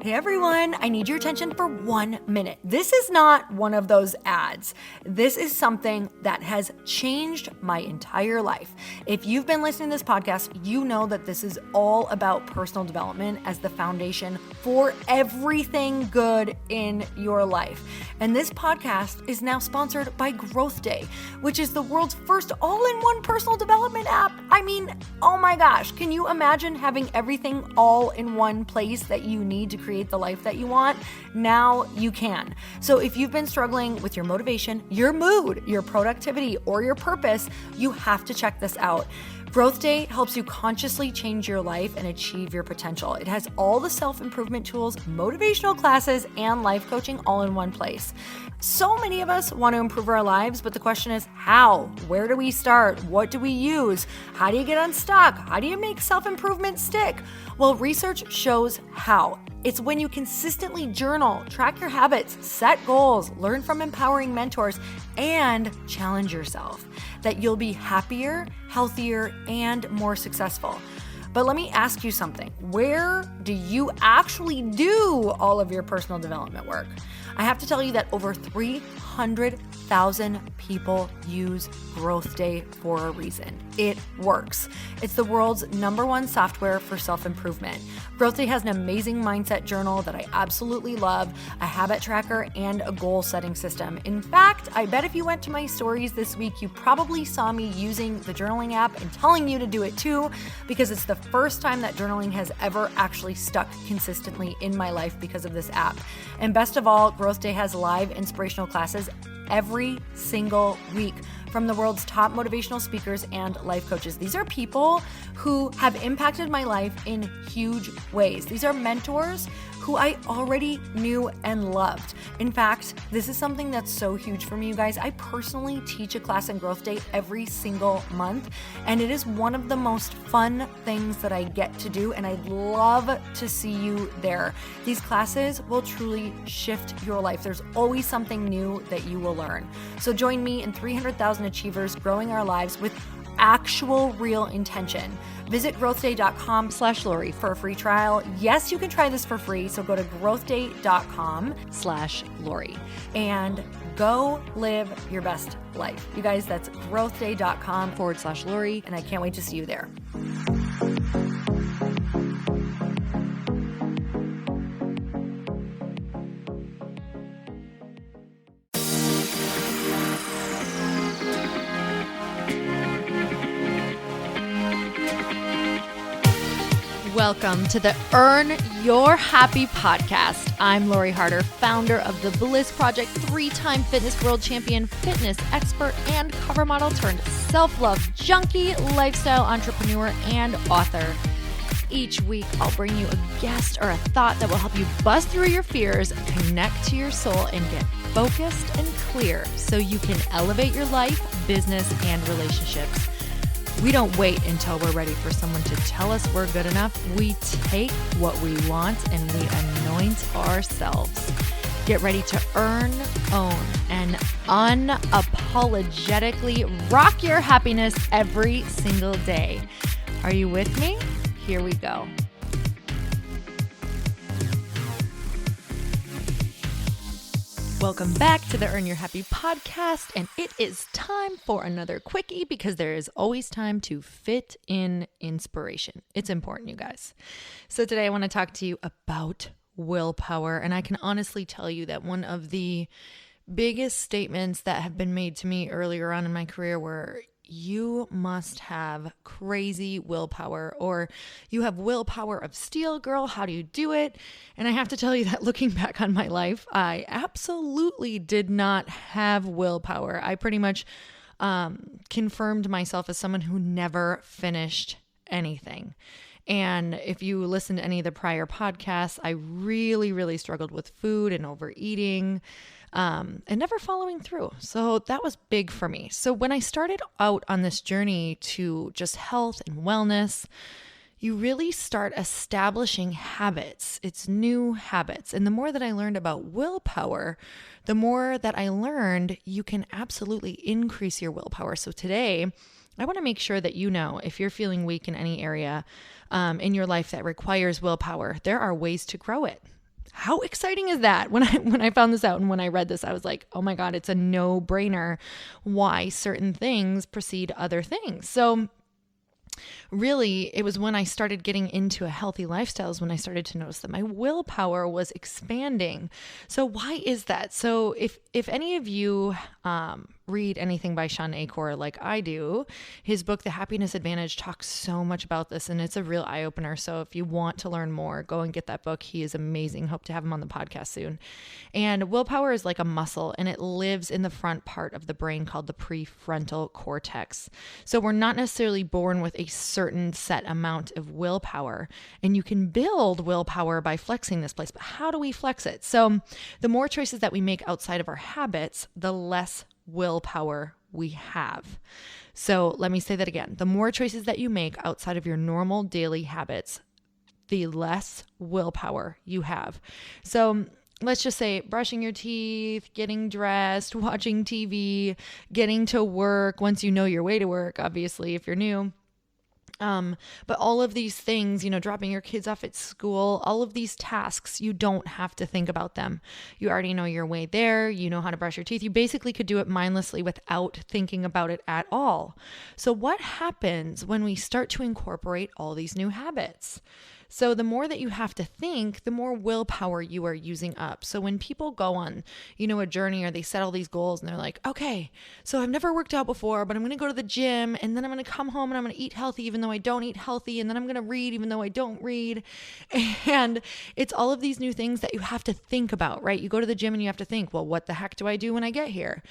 Hey everyone, I need your attention for 1 minute. This is not one of those ads. This is something that has changed my entire life. If you've been listening to this podcast, you know that this is all about personal development as the foundation for everything good in your life. And this podcast is now sponsored by Growth Day, which is the world's first all-in-one personal development app. I mean, oh my gosh, can you imagine having everything all in one place that you need to create the life that you want? Now you can. So if you've been struggling with your motivation, your mood, your productivity, or your purpose, you have to check this out. Growth Day helps you consciously change your life and achieve your potential. It has all the self-improvement tools, motivational classes, and life coaching all in one place. So many of us want to improve our lives, but the question is how? Where do we start? What do we use? How do you get unstuck? How do you make self-improvement stick? Well, research shows how. It's when you consistently journal, track your habits, set goals, learn from empowering mentors, and challenge yourself that you'll be happier, healthier, and more successful. But let me ask you something. Where do you actually do all of your personal development work? I have to tell you that over 300,000 people use Growth Day for a reason. It works. It's the world's #1 software for self-improvement. Growth Day has an amazing mindset journal that I absolutely love, a habit tracker, and a goal-setting system. In fact, I bet if you went to my stories this week, you probably saw me using the journaling app and telling you to do it too, because it's the first time that journaling has ever actually stuck consistently in my life because of this app. And best of all, Growth Day has live inspirational classes every single week from the world's top motivational speakers and life coaches. These are people who have impacted my life in huge ways. These are mentors who I already knew and loved. In fact, this is something that's so huge for me, you guys. I personally teach a class in Growth Day every single month, and it is one of the most fun things that I get to do, and I'd love to see you there. These classes will truly shift your life. There's always something new that you will learn. So join me and 300,000 achievers growing our lives with actual real intention. Visit growthday.com/Lori for a free trial. Yes, you can try this for free. So go to growthday.com/Lori and go live your best life. You guys, that's growthday.com/Lori. And I can't wait to see you there. Welcome to the Earn Your Happy podcast. I'm Lori Harder, founder of The Bliss Project, 3-time fitness world champion, fitness expert, and cover model turned self-love junkie, lifestyle entrepreneur, and author. Each week, I'll bring you a guest or a thought that will help you bust through your fears, connect to your soul, and get focused and clear so you can elevate your life, business, and relationships. We don't wait until we're ready for someone to tell us we're good enough. We take what we want and we anoint ourselves. Get ready to earn, own, and unapologetically rock your happiness every single day. Are you with me? Here we go. Welcome back to the Earn Your Happy podcast, and it is time for another quickie because there is always time to fit in inspiration. It's important, you guys. So today I want to talk to you about willpower, and I can honestly tell you that one of the biggest statements that have been made to me earlier on in my career were, you must have crazy willpower, or you have willpower of steel, girl. How do you do it? And I have to tell you that looking back on my life, I absolutely did not have willpower. I pretty much confirmed myself as someone who never finished anything. And if you listen to any of the prior podcasts, I really struggled with food and overeating. And never following through. So that was big for me. So when I started out on this journey to just health and wellness, you really start establishing habits. It's new habits. And the more that I learned about willpower, the more that I learned you can absolutely increase your willpower. So today, I want to make sure that you know if you're feeling weak in any area in your life that requires willpower, there are ways to grow it. how exciting is that? When I found this out and when I read this, I was like, oh my God, it's a no-brainer why certain things precede other things. So really, it was when I started getting into a healthy lifestyle when I started to notice that my willpower was expanding. So why is that? So if any of you read anything by Sean Achor like I do, his book, The Happiness Advantage, talks so much about this, and it's a real eye-opener. So if you want to learn more, go and get that book. He is amazing. Hope to have him on the podcast soon. And willpower is like a muscle, and it lives in the front part of the brain called the prefrontal cortex. So we're not necessarily born with a certain set amount of willpower, and you can build willpower by flexing this place. But how do we flex it? So the more choices that we make outside of our habits, the less willpower we have. So let me say that again. The more choices that you make outside of your normal daily habits, the less willpower you have. So let's just say brushing your teeth, getting dressed, watching TV, getting to work once you know your way to work, obviously, if you're new. But all of these things, dropping your kids off at school, all of these tasks, you don't have to think about them. You already know your way there. You know how to brush your teeth. You basically could do it mindlessly without thinking about it at all. So what happens when we start to incorporate all these new habits? So the more that you have to think, the more willpower you are using up. So when people go on, a journey or they set all these goals and they're like, okay, so I've never worked out before, but I'm going to go to the gym and then I'm going to come home and I'm going to eat healthy even though I don't eat healthy. And then I'm going to read even though I don't read. And it's all of these new things that you have to think about, right? You go to the gym and you have to think, well, what the heck do I do when I get here?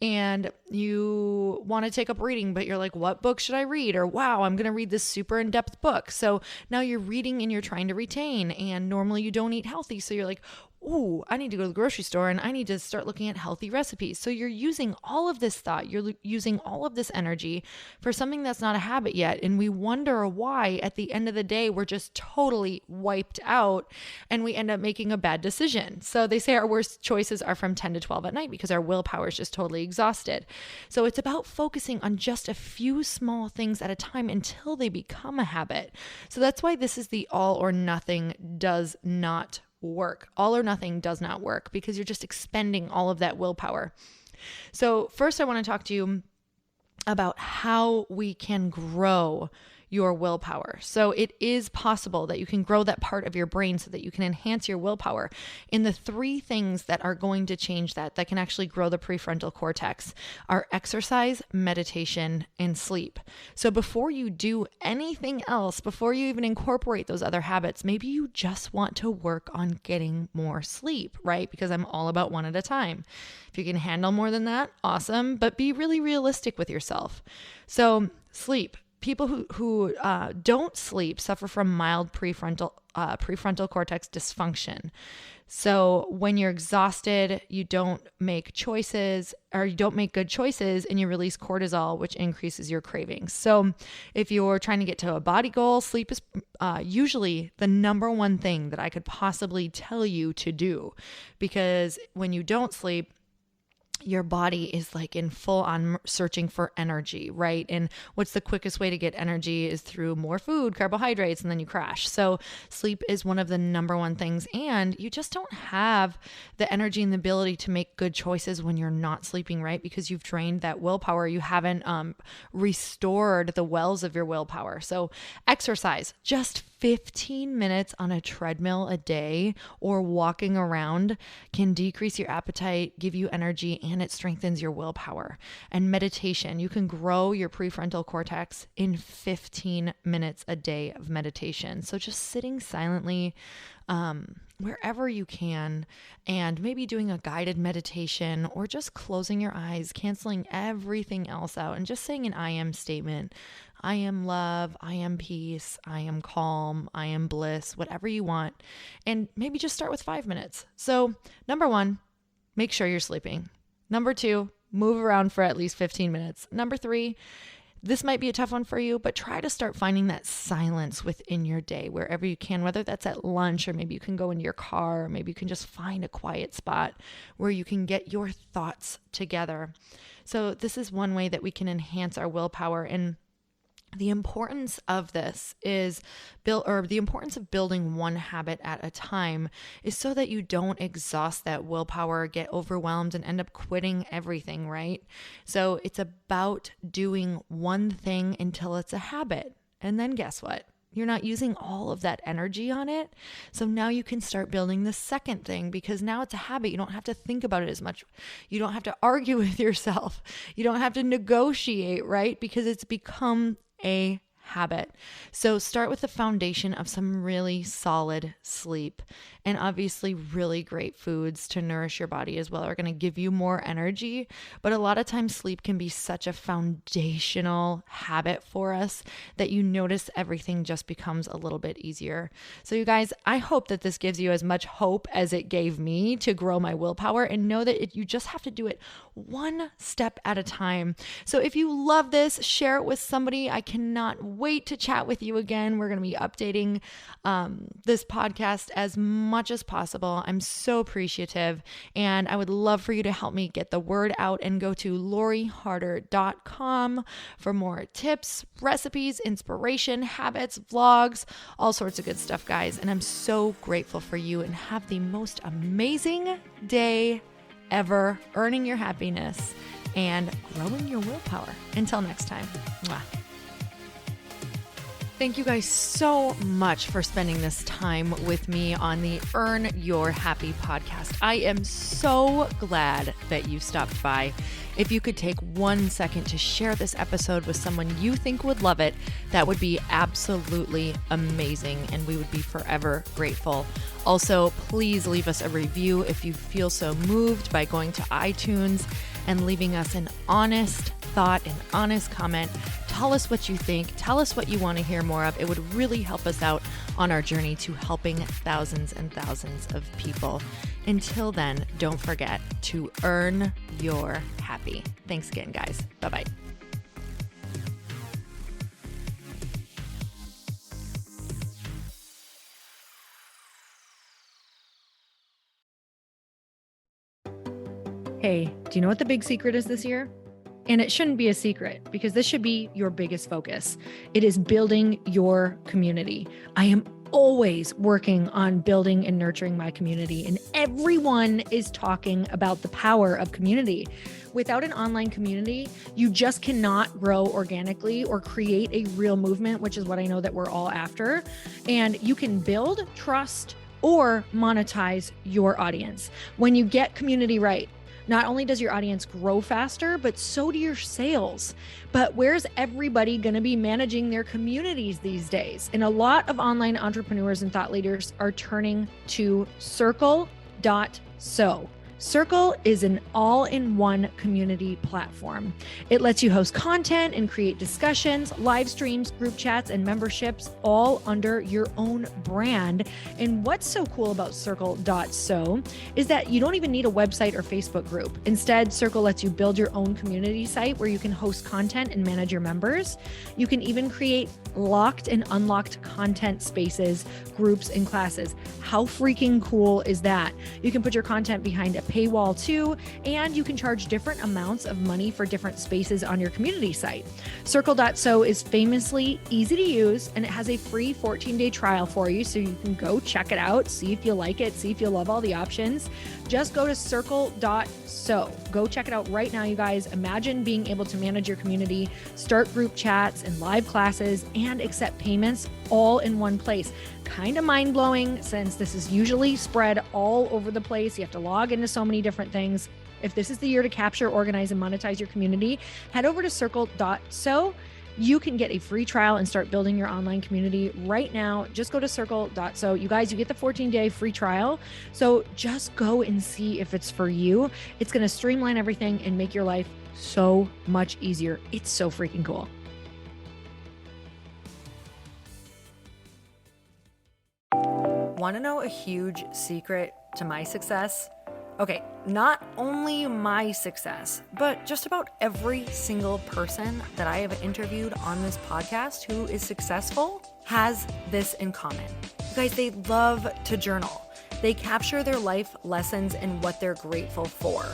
And you want to take up reading, but you're like, what book should I read? Or wow, I'm going to read this super in-depth book. So now you're reading and you're trying to retain, and normally you don't eat healthy. So you're like, ooh, I need to go to the grocery store and I need to start looking at healthy recipes. So you're using all of this thought, you're using all of this energy for something that's not a habit yet. And we wonder why at the end of the day, we're just totally wiped out and we end up making a bad decision. So they say our worst choices are from 10 to 12 at night because our willpower is just totally exhausted. So it's about focusing on just a few small things at a time until they become a habit. So that's why this is the all or nothing does not work. All or nothing does not work because you're just expending all of that willpower. So first I want to talk to you about how we can grow your willpower. So it is possible that you can grow that part of your brain so that you can enhance your willpower. And the three things that are going to change that can actually grow the prefrontal cortex are exercise, meditation, and sleep. So before you do anything else, before you even incorporate those other habits, maybe you just want to work on getting more sleep, right? Because I'm all about one at a time. If you can handle more than that, awesome, but be really realistic with yourself. So sleep. People who don't sleep suffer from mild prefrontal cortex dysfunction. So when you're exhausted, you don't make choices, or you don't make good choices, and you release cortisol, which increases your cravings. So if you're trying to get to a body goal, sleep is usually the number one thing that I could possibly tell you to do, because when you don't sleep, your body is like in full on searching for energy, right? And what's the quickest way to get energy is through more food, carbohydrates, and then you crash. So sleep is one of the number one things. And you just don't have the energy and the ability to make good choices when you're not sleeping, right? Because you've drained that willpower. You haven't restored the wells of your willpower. So exercise, just 15 minutes on a treadmill a day or walking around can decrease your appetite, give you energy, and it strengthens your willpower. And meditation, you can grow your prefrontal cortex in 15 minutes a day of meditation. So just sitting silently wherever you can, and maybe doing a guided meditation or just closing your eyes, canceling everything else out, and just saying an I am statement. I am love, I am peace, I am calm, I am bliss, whatever you want. And maybe just start with 5 minutes. So number 1, make sure you're sleeping. Number 2, move around for at least 15 minutes. Number 3, this might be a tough one for you, but try to start finding that silence within your day wherever you can, whether that's at lunch, or maybe you can go into your car, or maybe you can just find a quiet spot where you can get your thoughts together. So this is one way that we can enhance our willpower. And The importance of this is the importance of building one habit at a time is so that you don't exhaust that willpower, get overwhelmed, and end up quitting everything, right? So it's about doing one thing until it's a habit. And then guess what? You're not using all of that energy on it. So now you can start building the second thing because now it's a habit. You don't have to think about it as much. You don't have to argue with yourself. You don't have to negotiate, right? Because it's become a habit. So start with the foundation of some really solid sleep, and obviously really great foods to nourish your body as well are going to give you more energy. But a lot of times sleep can be such a foundational habit for us that you notice everything just becomes a little bit easier. So you guys, I hope that this gives you as much hope as it gave me to grow my willpower, and know that you just have to do it one step at a time. So if you love this, share it with somebody. I cannot wait to chat with you again. We're going to be updating this podcast as much as possible. I'm so appreciative, and I would love for you to help me get the word out and go to loriharder.com for more tips, recipes, inspiration, habits, vlogs, all sorts of good stuff, guys. And I'm so grateful for you, and have the most amazing day ever, earning your happiness and growing your willpower. Until next time. Mwah. Thank you guys so much for spending this time with me on the Earn Your Happy podcast. I am so glad that you stopped by. If you could take 1 second to share this episode with someone you think would love it, that would be absolutely amazing, and we would be forever grateful. Also, please leave us a review if you feel so moved by going to iTunes and leaving us an honest thought, an honest comment. Tell us what you think. Tell us what you want to hear more of. It would really help us out on our journey to helping thousands and thousands of people. Until then, don't forget to earn your happy. Thanks again, guys. Bye-bye. Hey, do you know what the big secret is this year? And it shouldn't be a secret, because this should be your biggest focus. It is building your community. I am always working on building and nurturing my community, and everyone is talking about the power of community. Without an online community, you just cannot grow organically or create a real movement, which is what I know that we're all after. And you can build trust or monetize your audience. When you get community right, not only does your audience grow faster, but so do your sales. But where's everybody going to be managing their communities these days? And a lot of online entrepreneurs and thought leaders are turning to Circle.so. Circle is an all-in-one community platform. It lets you host content and create discussions, live streams, group chats, and memberships all under your own brand. And what's so cool about Circle.so is that you don't even need a website or Facebook group. Instead, Circle lets you build your own community site where you can host content and manage your members. You can even create locked and unlocked content spaces, groups, and classes. How freaking cool is that? You can put your content behind a paywall too, and you can charge different amounts of money for different spaces on your community site. Circle.so is famously easy to use, and it has a free 14-day trial for you, so you can go check it out, see if you like it, see if you love all the options. Just go to Circle.so. Go check it out right now, you guys. Imagine being able to manage your community, start group chats and live classes, and accept payments all in one place. Kind of mind-blowing, since this is usually spread all over the place. You have to log into so many different things. If this is the year to capture, organize, and monetize your community, head over to Circle.so. You can get a free trial and start building your online community right now. Just go to Circle.so. You guys, you get the 14-day free trial. So just go and see if it's for you. It's going to streamline everything and make your life so much easier. It's so freaking cool. Want to know a huge secret to my success? Okay, not only my success, but just about every single person that I have interviewed on this podcast who is successful has this in common. You guys, they love to journal. They capture their life lessons and what they're grateful for.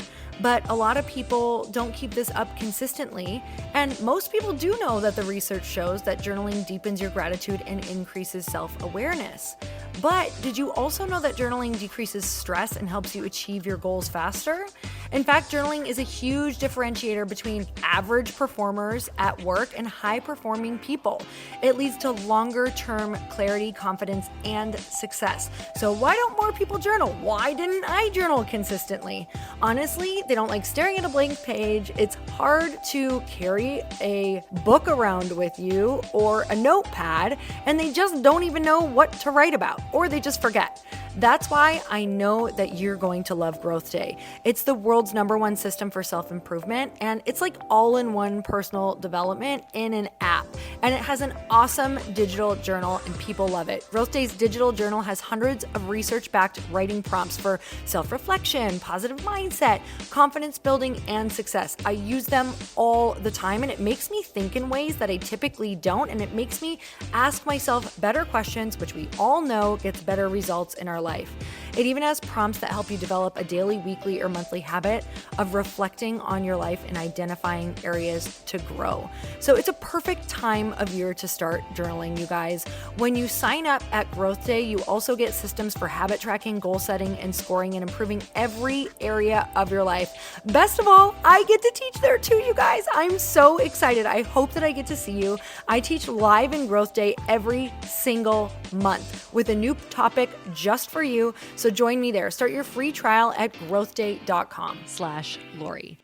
But a lot of people don't keep this up consistently, and most people do know that the research shows that journaling deepens your gratitude and increases self-awareness. But did you also know that journaling decreases stress and helps you achieve your goals faster? In fact, journaling is a huge differentiator between average performers at work and high-performing people. It leads to longer-term clarity, confidence, and success. So why don't more people journal? Why didn't I journal consistently? Honestly, they don't like staring at a blank page. It's hard to carry a book around with you or a notepad, and they just don't even know what to write about, or they just forget. That's why I know that you're going to love Growth Day. It's the world's #1 system for self-improvement, and it's like all-in-one personal development in an app. And it has an awesome digital journal, and people love it. Growth Day's digital journal has hundreds of research-backed writing prompts for self-reflection, positive mindset, confidence building, and success. I use them all the time, and it makes me think in ways that I typically don't, and it makes me ask myself better questions, which we all know gets better results in our life. It even has prompts that help you develop a daily, weekly, or monthly habit of reflecting on your life and identifying areas to grow. So it's a perfect time of year to start journaling, you guys. When you sign up at Growth Day, you also get systems for habit tracking, goal setting, and scoring, and improving every area of your life. Best of all, I get to teach there too, you guys. I'm so excited. I hope that I get to see you. I teach live in Growth Day every single month with a new topic just for you. So join me there. Start your free trial at growthday.com/Lori.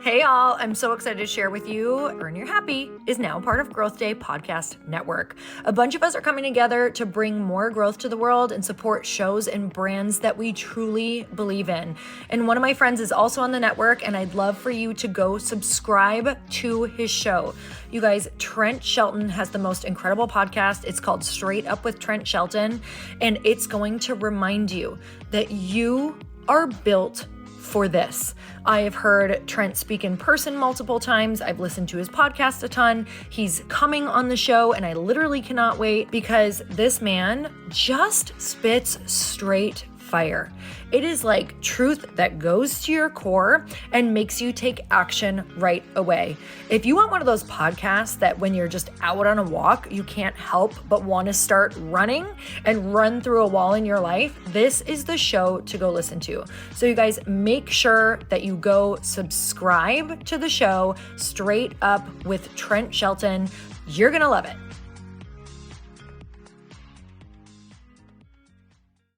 Hey all, I'm so excited to share with you, Earn Your Happy is now part of Growth Day Podcast Network. A bunch of us are coming together to bring more growth to the world and support shows and brands that we truly believe in. And one of my friends is also on the network, and I'd love for you to go subscribe to his show. You guys, Trent Shelton has the most incredible podcast. It's called Straight Up with Trent Shelton, and it's going to remind you that you are built for this. I have heard Trent speak in person multiple times. I've listened to his podcast a ton. He's coming on the show, and I literally cannot wait because this man just spits straight fire. It is like truth that goes to your core and makes you take action right away. If you want one of those podcasts that when you're just out on a walk, you can't help but want to start running and run through a wall in your life, this is the show to go listen to. So you guys, make sure that you go subscribe to the show, Straight Up with Trent Shelton. You're going to love it.